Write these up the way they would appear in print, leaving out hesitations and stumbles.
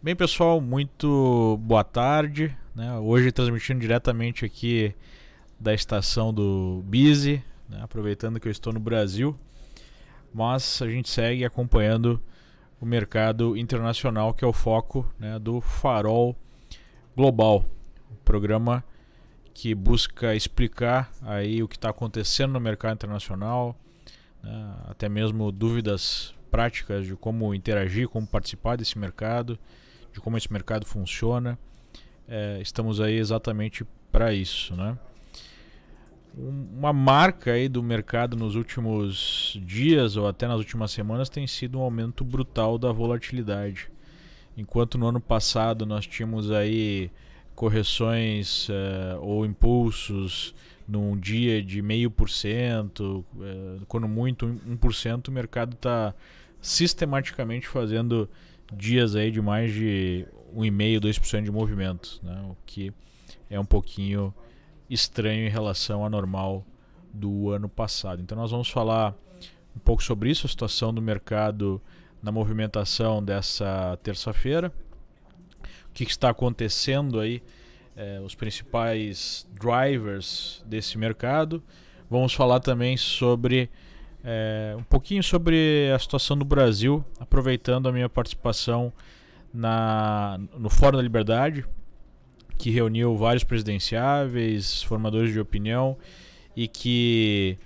Bem, pessoal, muito boa tarde, né? Hoje transmitindo diretamente aqui da estação do Bize, né? Aproveitando que eu estou no Brasil, mas a gente segue acompanhando o mercado internacional, que é o foco, né, do Farol Global, um programa que busca explicar aí o que está acontecendo no mercado internacional, né? Até mesmo dúvidas práticas de como interagir, como participar desse mercado, de como esse mercado funciona. Estamos aí exatamente para isso, né? Uma marca aí do mercado nos últimos dias ou até nas últimas semanas tem sido um aumento brutal da volatilidade. Enquanto no ano passado nós tínhamos aí correções ou impulsos num dia de 0,5%, quando muito 1%, o mercado está sistematicamente fazendo dias aí de mais de 1,5%, 2% de movimento, né? O que é um pouquinho estranho em relação ao normal do ano passado. Então nós vamos falar um pouco sobre isso, a situação do mercado na movimentação dessa terça-feira, o que está acontecendo aí, os principais drivers desse mercado. Vamos falar também sobre um pouquinho sobre a situação do Brasil, aproveitando a minha participação no Fórum da Liberdade, que reuniu vários presidenciáveis, formadores de opinião, e que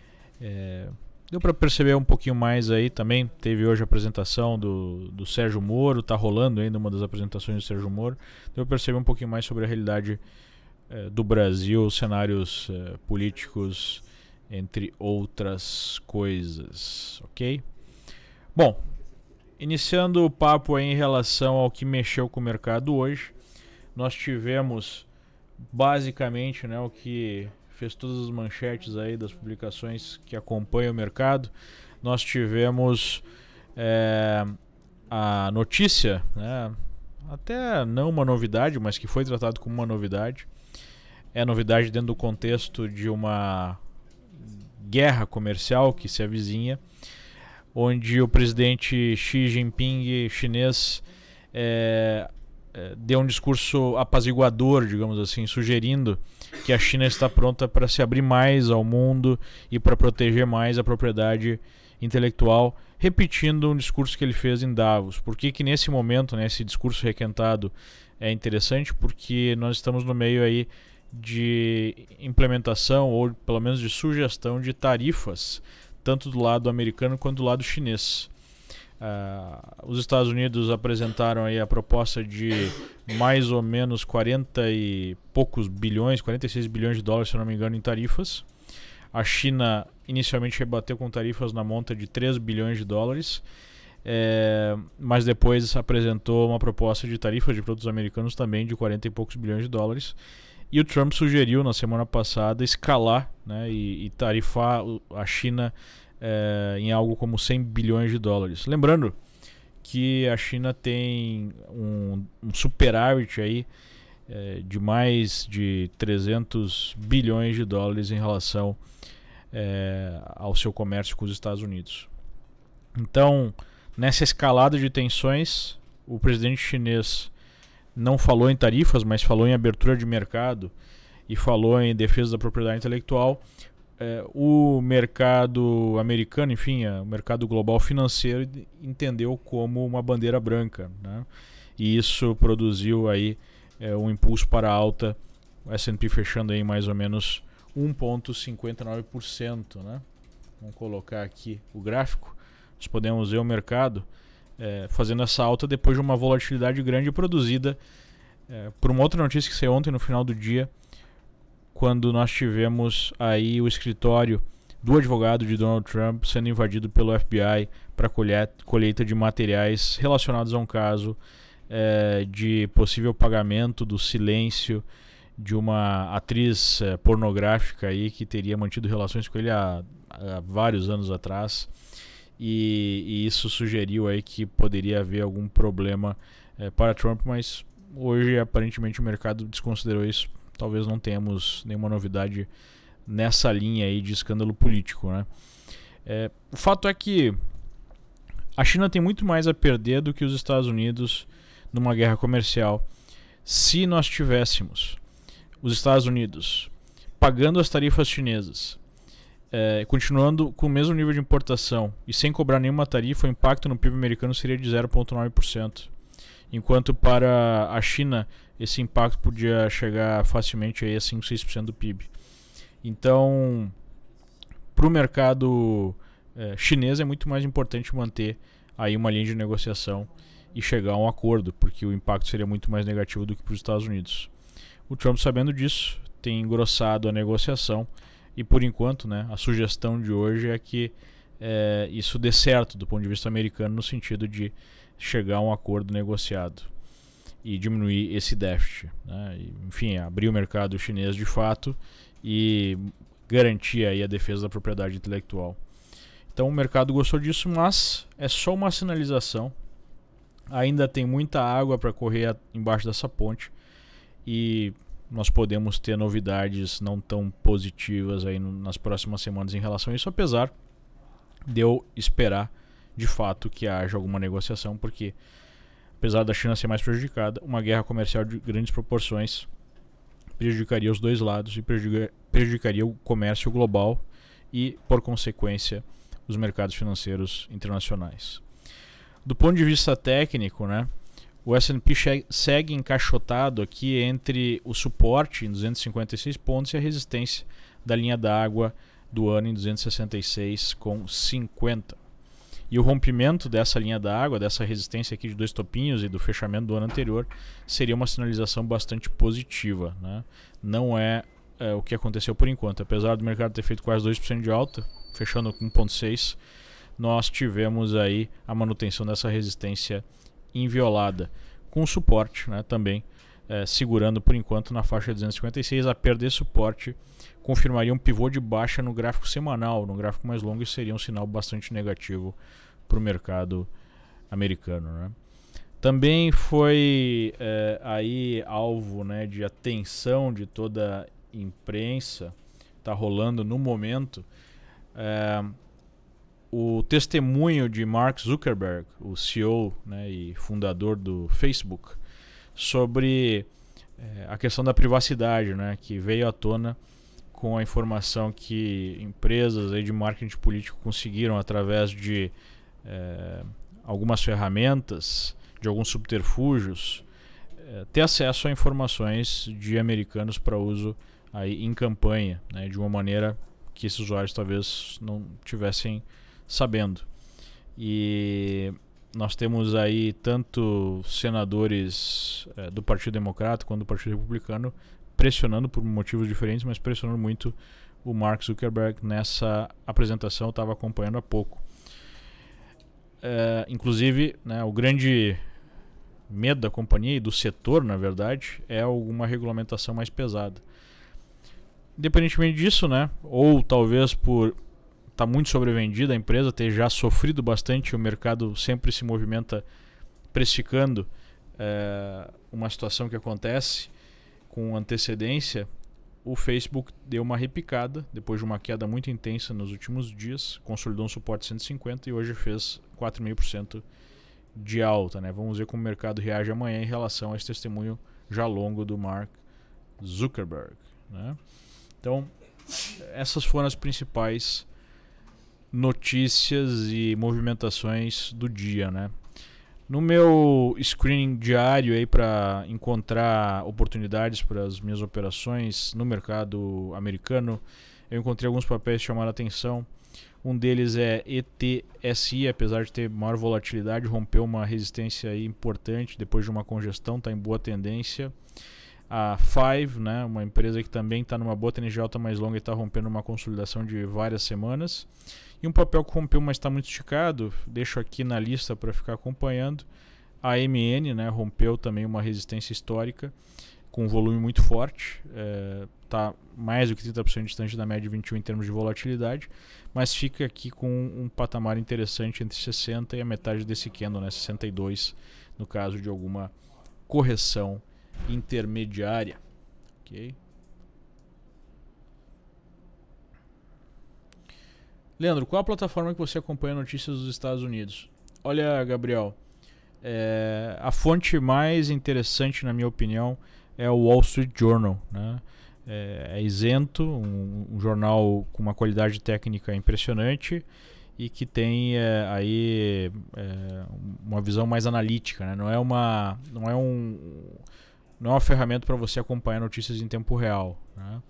deu para perceber um pouquinho mais aí. Também teve hoje a apresentação do Sérgio Moro, está rolando ainda uma das apresentações do Sérgio Moro. Deu para perceber um pouquinho mais sobre a realidade do Brasil, cenários políticos, entre outras coisas, ok? Bom, iniciando o papo aí em relação ao que mexeu com o mercado hoje, nós tivemos basicamente, né, o que fez todas as manchetes aí das publicações que acompanham o mercado. Nós tivemos a notícia, né, até não uma novidade, mas que foi tratado como uma novidade. É novidade dentro do contexto de uma guerra comercial que se avizinha, onde o presidente Xi Jinping chinês deu um discurso apaziguador, digamos assim, sugerindo que a China está pronta para se abrir mais ao mundo e para proteger mais a propriedade intelectual, repetindo um discurso que ele fez em Davos. Por que nesse momento, né, esse discurso requentado é interessante? Porque nós estamos no meio aí de implementação, ou pelo menos de sugestão de tarifas, tanto do lado americano quanto do lado chinês. Os Estados Unidos apresentaram aí a proposta de mais ou menos 40 e poucos bilhões, 46 bilhões de dólares, se não me engano, em tarifas. A China inicialmente rebateu com tarifas na monta de 3 bilhões de dólares, mas depois apresentou uma proposta de tarifas de produtos americanos também de 40 e poucos bilhões de dólares. E o Trump sugeriu na semana passada escalar, né, e tarifar a China em algo como 100 bilhões de dólares. Lembrando que a China tem um superávit aí, de mais de 300 bilhões de dólares em relação ao seu comércio com os Estados Unidos. Então, nessa escalada de tensões, o presidente chinês não falou em tarifas, mas falou em abertura de mercado e falou em defesa da propriedade intelectual. O mercado americano, enfim, o mercado global financeiro entendeu como uma bandeira branca, né? E isso produziu aí um impulso para a alta, o S&P fechando aí mais ou menos 1,59%, né? Vamos colocar aqui o gráfico. Nós podemos ver o mercado fazendo essa alta depois de uma volatilidade grande produzida por uma outra notícia que saiu ontem no final do dia, quando nós tivemos aí o escritório do advogado de Donald Trump sendo invadido pelo FBI para colheita de materiais relacionados a um caso de possível pagamento do silêncio de uma atriz pornográfica aí que teria mantido relações com ele há vários anos atrás. E isso sugeriu aí que poderia haver algum problema para Trump, mas hoje aparentemente o mercado desconsiderou isso. Talvez não tenhamos nenhuma novidade nessa linha aí de escândalo político, né? O fato é que a China tem muito mais a perder do que os Estados Unidos numa guerra comercial se nós tivéssemos os Estados Unidos pagando as tarifas chinesas, continuando com o mesmo nível de importação e sem cobrar nenhuma tarifa, o impacto no PIB americano seria de 0,9%. Enquanto para a China esse impacto podia chegar facilmente aí a 5, 6% do PIB. Então, para o mercado chinês é muito mais importante manter aí uma linha de negociação e chegar a um acordo, porque o impacto seria muito mais negativo do que para os Estados Unidos. O Trump, sabendo disso, tem engrossado a negociação e, por enquanto, né, a sugestão de hoje é que isso dê certo do ponto de vista americano, no sentido de chegar a um acordo negociado e diminuir esse déficit, né? E, enfim, abrir o mercado chinês de fato e garantir aí a defesa da propriedade intelectual. Então o mercado gostou disso, mas é só uma sinalização. Ainda tem muita água para correr embaixo dessa ponte e nós podemos ter novidades não tão positivas aí nas próximas semanas em relação a isso, apesar de eu esperar de fato que haja alguma negociação, porque apesar da China ser mais prejudicada, uma guerra comercial de grandes proporções prejudicaria os dois lados e prejudicaria o comércio global e, por consequência, os mercados financeiros internacionais. Do ponto de vista técnico, né, o S&P segue encaixotado aqui entre o suporte em 256 pontos e a resistência da linha d'água do ano em 266,50. E o rompimento dessa linha d'água, dessa resistência aqui de 2 topinhos e do fechamento do ano anterior, seria uma sinalização bastante positiva, né? Não é o que aconteceu por enquanto. Apesar do mercado ter feito quase 2% de alta, fechando com 1,6%, nós tivemos aí a manutenção dessa resistência inviolada, com suporte, né, também segurando por enquanto na faixa de 256. A perda de suporte confirmaria um pivô de baixa no gráfico semanal. No gráfico mais longo, isso seria um sinal bastante negativo para o mercado americano, né? Também foi aí alvo, né, de atenção de toda a imprensa. Está rolando no momento o testemunho de Mark Zuckerberg, o CEO, né, e fundador do Facebook, sobre a questão da privacidade, né, que veio à tona com a informação que empresas aí de marketing político conseguiram, através de algumas ferramentas, de alguns subterfúgios, ter acesso a informações de americanos para uso aí em campanha, né, de uma maneira que esses usuários talvez não tivessem sabendo. E nós temos aí tanto senadores do Partido Democrata quanto do Partido Republicano pressionando por motivos diferentes, mas pressionando muito o Mark Zuckerberg nessa apresentação. Eu estava acompanhando há pouco. Inclusive, né, o grande medo da companhia e do setor, na verdade, é alguma regulamentação mais pesada. Independentemente disso, né, ou talvez por estar muito sobrevendida a empresa, ter já sofrido bastante, o mercado sempre se movimenta precificando uma situação que acontece com antecedência. O Facebook deu uma repicada depois de uma queda muito intensa nos últimos dias, consolidou um suporte de 150 e hoje fez 4,5% de alta, né? Vamos ver como o mercado reage amanhã em relação a esse testemunho já longo do Mark Zuckerberg, né? Então, essas foram as principais notícias e movimentações do dia, né? No meu screening diário aí para encontrar oportunidades para as minhas operações no mercado americano, eu encontrei alguns papéis que chamaram a atenção. Um deles é ETSI, apesar de ter maior volatilidade, rompeu uma resistência aí importante depois de uma congestão, está em boa tendência. A Five, né, uma empresa que também está numa boa tendência de alta mais longa e está rompendo uma consolidação de várias semanas. E um papel que rompeu, mas está muito esticado, deixo aqui na lista para ficar acompanhando. A AMN, né, rompeu também uma resistência histórica com um volume muito forte, está mais do que 30% distante da média de 21 em termos de volatilidade, mas fica aqui com um patamar interessante entre 60 e a metade desse candle, né, 62, no caso de alguma correção intermediária. Ok? Leandro, qual a plataforma que você acompanha notícias dos Estados Unidos? Olha, Gabriel, A fonte mais interessante, na minha opinião, é o Wall Street Journal, né? É isento, um jornal com uma qualidade técnica impressionante e que tem uma visão mais analítica, né? Não é uma ferramenta para você acompanhar notícias em tempo real, né?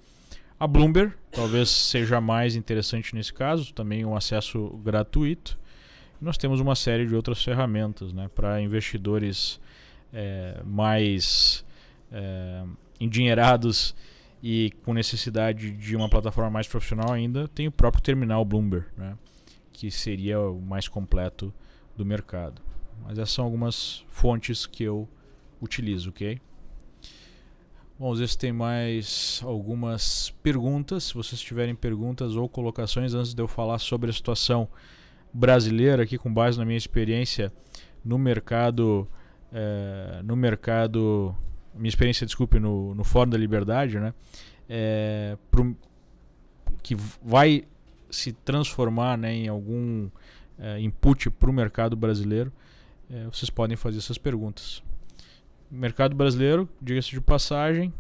A Bloomberg talvez seja mais interessante nesse caso, também um acesso gratuito. Nós temos uma série de outras ferramentas, né, para investidores mais endinheirados e com necessidade de uma plataforma mais profissional ainda. Tem o próprio terminal Bloomberg, né, que seria o mais completo do mercado. Mas essas são algumas fontes que eu utilizo, ok? Vamos ver se tem mais algumas perguntas. Se vocês tiverem perguntas ou colocações antes de eu falar sobre a situação brasileira aqui, com base na minha experiência no mercado, minha experiência, desculpe, no Fórum da Liberdade, né, que vai se transformar, né, em algum input para o mercado brasileiro, vocês podem fazer essas perguntas. O mercado brasileiro, diga-se de passagem,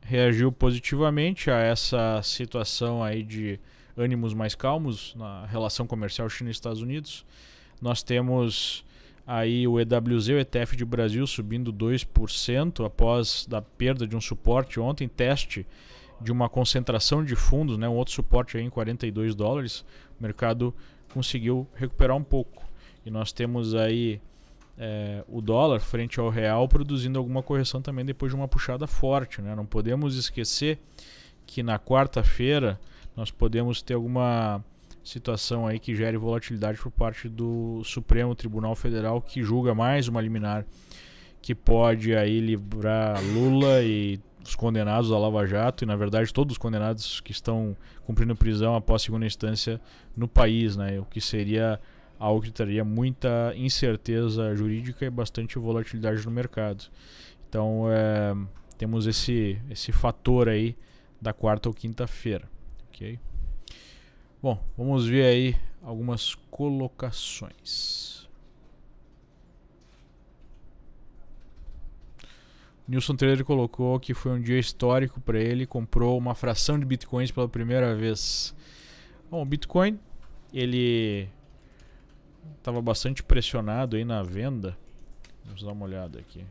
reagiu positivamente a essa situação aí de ânimos mais calmos na relação comercial China e Estados Unidos. Nós temos aí o EWZ, o ETF de Brasil, subindo 2% após da perda de um suporte ontem, teste de uma concentração de fundos, né, um outro suporte aí em $42. O mercado conseguiu recuperar um pouco. E nós temos aí o dólar frente ao real produzindo alguma correção também depois de uma puxada forte, né? Não podemos esquecer que na quarta-feira nós podemos ter alguma situação aí que gere volatilidade por parte do Supremo Tribunal Federal, que julga mais uma liminar que pode aí livrar Lula e os condenados da Lava Jato, e na verdade todos os condenados que estão cumprindo prisão após segunda instância no país, né? O que seria algo que traria muita incerteza jurídica e bastante volatilidade no mercado. Então temos esse fator aí da quarta ou quinta-feira, ok? Bom, vamos ver aí algumas colocações. Nilson Trader colocou que foi um dia histórico para ele, comprou uma fração de bitcoins pela primeira vez. Bom, o Bitcoin, ele estava bastante pressionado aí na venda. Vamos dar uma olhada aqui.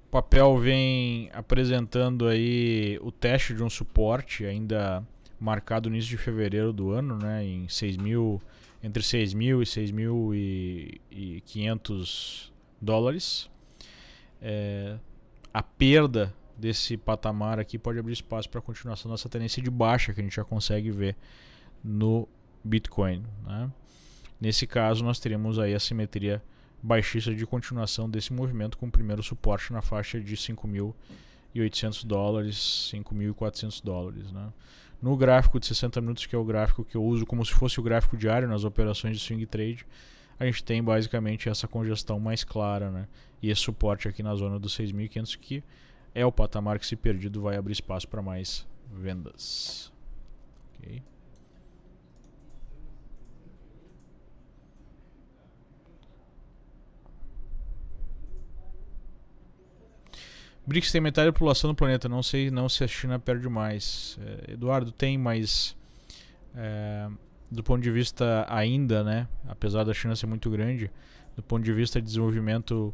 O papel vem apresentando aí o teste de um suporte ainda marcado no início de fevereiro do ano, né, em entre 6.000 e 6.500 dólares. A perda desse patamar aqui pode abrir espaço para a continuação dessa tendência de baixa que a gente já consegue ver no Bitcoin, né? Nesse caso, nós teríamos aí a simetria baixista de continuação desse movimento, com o primeiro suporte na faixa de 5.800 dólares, 5.400 dólares, né? No gráfico de 60 minutos, que é o gráfico que eu uso como se fosse o gráfico diário nas operações de swing trade, a gente tem basicamente essa congestão mais clara, né? E esse suporte aqui na zona dos 6.500, que é o patamar que, se perdido, vai abrir espaço para mais vendas. Ok. BRICS tem metade da população do planeta. Não sei não se a China perde mais. Eduardo, tem, mas do ponto de vista ainda, né, apesar da China ser muito grande, do ponto de vista de desenvolvimento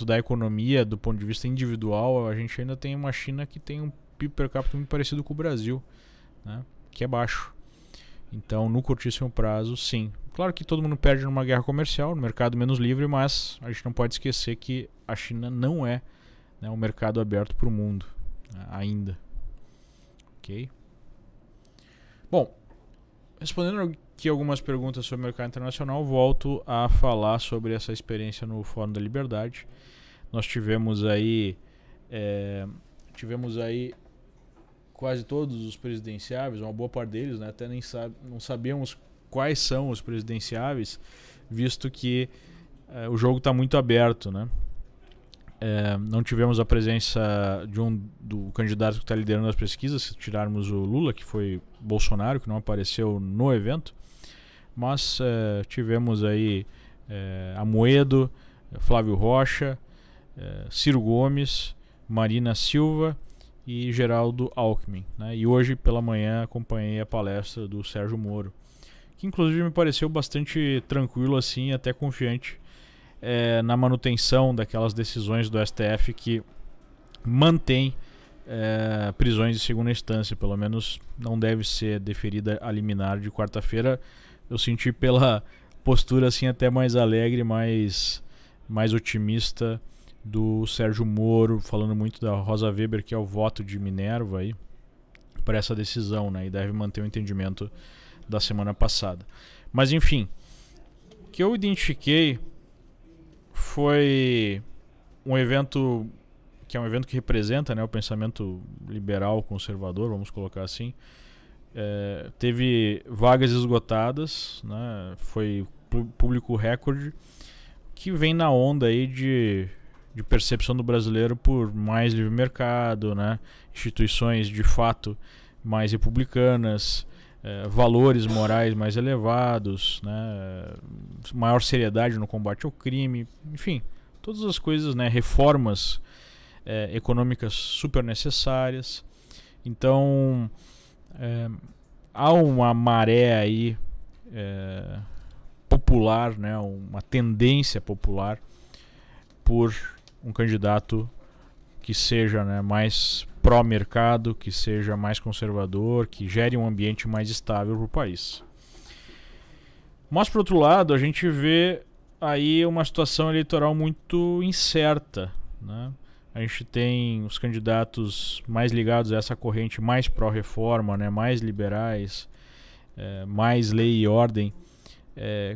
da economia, do ponto de vista individual, a gente ainda tem uma China que tem um PIB per capita muito parecido com o Brasil, né, que é baixo. Então, no curtíssimo prazo, sim. Claro que todo mundo perde numa guerra comercial, no mercado menos livre, mas a gente não pode esquecer que a China não é, né, um mercado aberto para o mundo, né, ainda. Ok? Bom, respondendo aqui algumas perguntas sobre o mercado internacional, volto a falar sobre essa experiência no Fórum da Liberdade. Nós tivemos aí quase todos os presidenciáveis, uma boa parte deles, né, até não sabemos quais são os presidenciáveis, visto que o jogo está muito aberto, né? Não tivemos a presença do candidato que está liderando as pesquisas, se tirarmos o Lula, que foi Bolsonaro, que não apareceu no evento. Mas tivemos aí Amoedo, Flávio Rocha, Ciro Gomes, Marina Silva e Geraldo Alckmin, né? E hoje pela manhã acompanhei a palestra do Sérgio Moro, que inclusive me pareceu bastante tranquilo, assim, até confiante na manutenção daquelas decisões do STF que mantém prisões de segunda instância. Pelo menos não deve ser deferida a liminar de quarta-feira. Eu senti pela postura assim até mais alegre, mais otimista do Sérgio Moro, falando muito da Rosa Weber, que é o voto de Minerva aí para essa decisão, né? E deve manter o entendimento da semana passada. Mas enfim, o que eu identifiquei foi um evento que é um evento que representa, né, o pensamento liberal conservador, vamos colocar assim. Teve vagas esgotadas, né, foi público recorde, que vem na onda aí de percepção do brasileiro por mais livre mercado, né, instituições de fato mais republicanas, valores morais mais elevados, né, maior seriedade no combate ao crime, enfim, todas as coisas, né, reformas econômicas super necessárias. Então há uma maré aí popular, né, uma tendência popular por um candidato que seja, né, mais pró-mercado, que seja mais conservador, que gere um ambiente mais estável para o país. Mas, por outro lado, a gente vê aí uma situação eleitoral muito incerta, né? A gente tem os candidatos mais ligados a essa corrente mais pró-reforma, né, mais liberais, mais lei e ordem,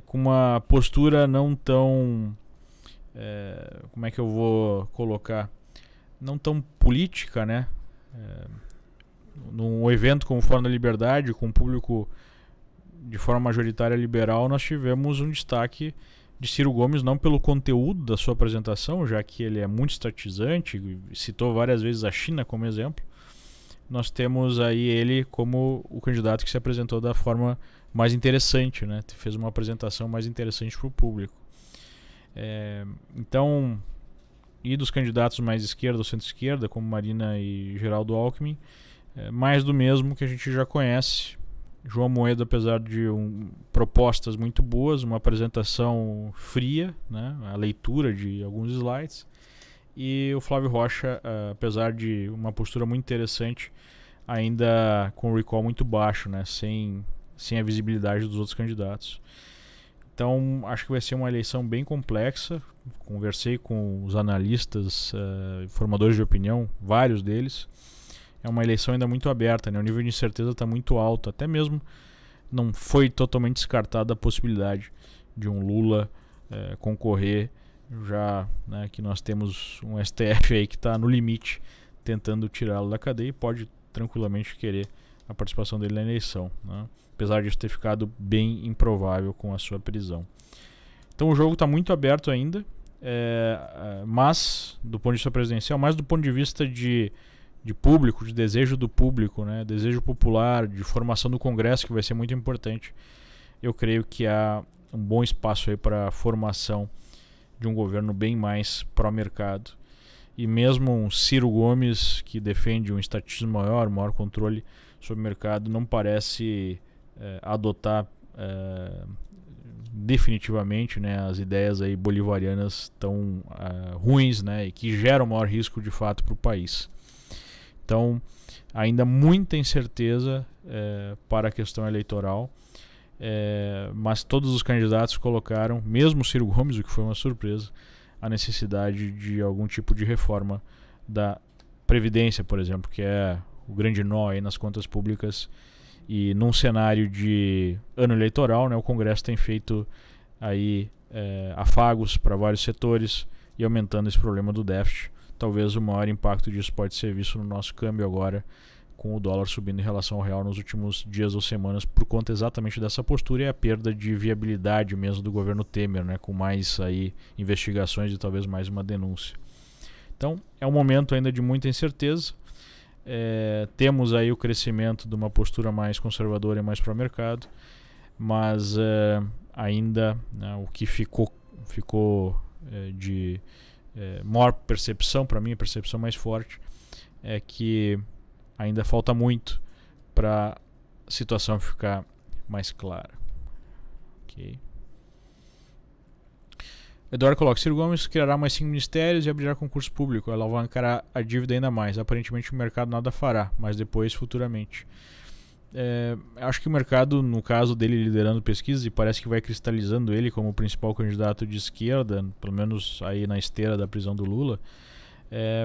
com uma postura não tão... como é que eu vou colocar? Não tão política, né? Num evento como o Fórum da Liberdade, com um público de forma majoritária liberal, nós tivemos um destaque de Ciro Gomes, não pelo conteúdo da sua apresentação, já que ele é muito estatizante, citou várias vezes a China como exemplo. Nós temos aí ele como o candidato que se apresentou da forma mais interessante, né? Fez uma apresentação mais interessante para o público. Então, e dos candidatos mais esquerda ou centro-esquerda, como Marina e Geraldo Alckmin, mais do mesmo que a gente já conhece. João Amoedo, apesar de propostas muito boas, uma apresentação fria, né, a leitura de alguns slides, e o Flávio Rocha, apesar de uma postura muito interessante, ainda com o recall muito baixo, né, sem a visibilidade dos outros candidatos. Então, acho que vai ser uma eleição bem complexa. Conversei com os analistas, formadores de opinião, vários deles. É uma eleição ainda muito aberta, né? O nível de incerteza está muito alto. Até mesmo não foi totalmente descartada a possibilidade de um Lula concorrer, já, né, que nós temos um STF aí que está no limite, tentando tirá-lo da cadeia, e pode tranquilamente querer a participação dele na eleição, né? Apesar disso ter ficado bem improvável com a sua prisão. Então o jogo está muito aberto ainda, mas do ponto de vista presidencial, mais do ponto de vista de público, de desejo do público, né, desejo popular, de formação do Congresso, que vai ser muito importante. Eu creio que há um bom espaço aí para a formação de um governo bem mais pró-mercado. E mesmo um Ciro Gomes, que defende um estatismo maior controle sobre o mercado, não parece adotar definitivamente, né, as ideias aí bolivarianas tão ruins, né, e que geram maior risco de fato para o país. Então, ainda muita incerteza para a questão eleitoral, mas todos os candidatos colocaram, mesmo Ciro Gomes, o que foi uma surpresa, a necessidade de algum tipo de reforma da Previdência, por exemplo, que é o grande nó aí nas contas públicas. E num cenário de ano eleitoral, né, o Congresso tem feito aí afagos para vários setores e aumentando esse problema do déficit. Talvez o maior impacto disso pode ser visto no nosso câmbio agora, com o dólar subindo em relação ao real nos últimos dias ou semanas, por conta exatamente dessa postura e a perda de viabilidade mesmo do governo Temer, né, com mais aí investigações e talvez mais uma denúncia. Então é um momento ainda de muita incerteza. Temos aí o crescimento de uma postura mais conservadora e mais pró-mercado, mas ainda, né, o que ficou de maior percepção, para mim a percepção mais forte, é que ainda falta muito para a situação ficar mais clara. Ok. Eduardo coloca: Ciro Gomes criará mais 5 ministérios e abrirá concurso público, alavancará a dívida ainda mais. Aparentemente o mercado nada fará, mas depois, futuramente. Acho que o mercado, no caso dele liderando pesquisas, e parece que vai cristalizando ele como o principal candidato de esquerda, pelo menos aí na esteira da prisão do Lula,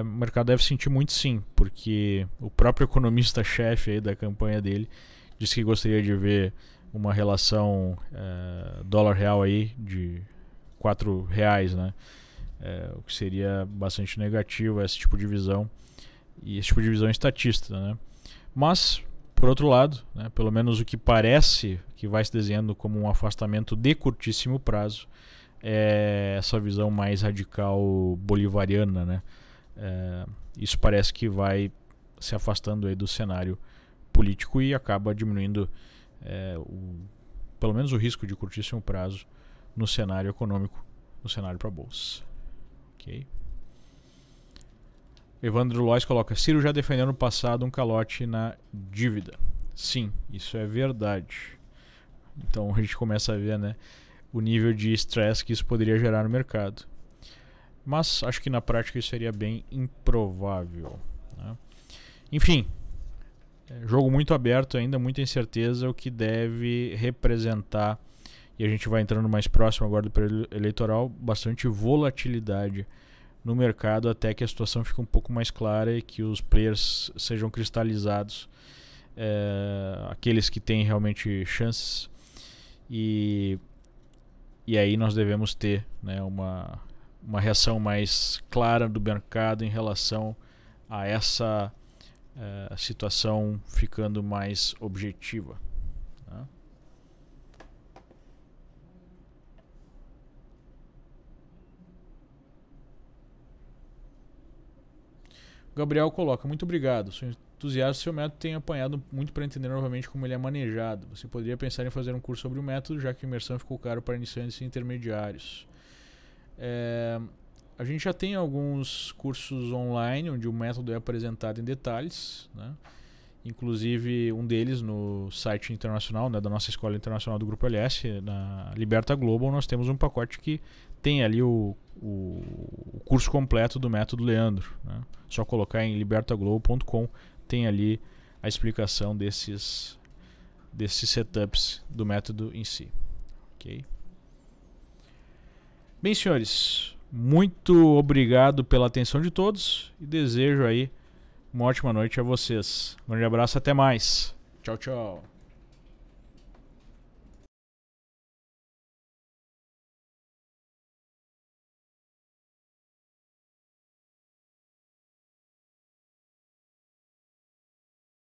o mercado deve sentir muito, sim, porque o próprio economista-chefe aí da campanha dele disse que gostaria de ver uma relação dólar-real aí de R$4, né? O que seria bastante negativo esse tipo de visão, e esse tipo de visão estatista, né? Mas, por outro lado, né, pelo menos o que parece que vai se desenhando como um afastamento de curtíssimo prazo é essa visão mais radical bolivariana, né? Isso parece que vai se afastando aí do cenário político e acaba diminuindo pelo menos o risco de curtíssimo prazo no cenário econômico, no cenário para a bolsa. Ok. Evandro Lois coloca: Ciro já defendeu no passado um calote na dívida. Sim, isso é verdade. Então a gente começa a ver, né, o nível de estresse que isso poderia gerar no mercado. Mas acho que na prática isso seria bem improvável, né? Enfim, jogo muito aberto ainda, muita incerteza, o que deve representar, e a gente vai entrando mais próximo agora do período eleitoral, bastante volatilidade no mercado até que a situação fique um pouco mais clara e que os players sejam cristalizados, aqueles que têm realmente chances, e aí nós devemos ter, né, uma reação mais clara do mercado em relação a essa situação ficando mais objetiva, né? Gabriel coloca: muito obrigado, sou entusiasta do seu método, tenho apanhado muito para entender novamente como ele é manejado. Você poderia pensar em fazer um curso sobre o método, já que a imersão ficou caro para iniciantes e intermediários. A gente já tem alguns cursos online onde o método é apresentado em detalhes, né? Inclusive um deles no site internacional, né, da nossa escola internacional do Grupo LS, na Liberta Global, nós temos um pacote que tem ali o curso completo do método Leandro, né? Só colocar em libertaglobal.com, tem ali a explicação desses setups do método em si. Ok? Bem, senhores, muito obrigado pela atenção de todos e desejo aí uma ótima noite a vocês. Um grande abraço, até mais. Tchau, tchau.